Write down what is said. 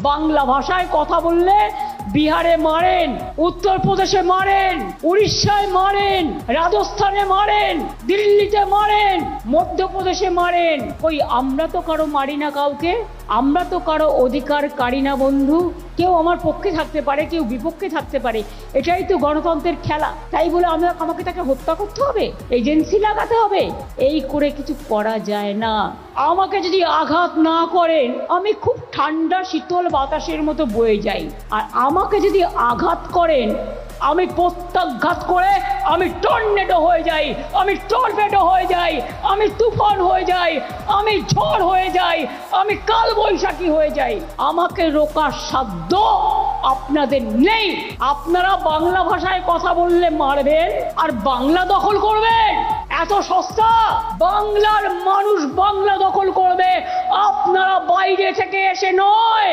বাংলা ভাষায় কথা বললে বিহারে মারেন, উত্তরপ্রদেশে মারেন, উড়িষ্যায় মারেন, রাজস্থানে মারেন, দিল্লিতে মারেন, মধ্যপ্রদেশে মারেন। কই আমরা তো কারো মারি না কাউকে, আমরা তো কারো অধিকার কারি না বন্ধু। কেউ আমার পক্ষে থাকতে পারে, কেউ বিপক্ষে থাকতে পারে, এটাই তো গণতন্ত্রের খেলা। তাই বলে আমাকে তাকে হত্যা করতে হবে, এজেন্সি লাগাতে হবে? এই করে কিছু করা যায় না। আমাকে যদি আঘাত না করেন, আমি খুব ঠান্ডা শীতল বাতাসের মতো বয়ে যাই। আর আমাকে যদি আঘাত করেন, আমি প্রত্যাঘাত করে আমি টর্নেডো হয়ে যাই, আমি টর্নেডো হয়ে যাই, আমি তুফান হয়ে যাই, আমি ঝড় হয়ে যাই, আমি কালবৈশাখী হয়ে যাই। আমাকে রোকার সাধ্য আপনাদের নেই। আপনারা বাংলা ভাষায় কথা বললে মারবেন আর বাংলা দখল করবেন। এত সস্তা? বাংলার মানুষ বাংলা দখল করবে, আপনারা বাইরে থেকে এসে নয়।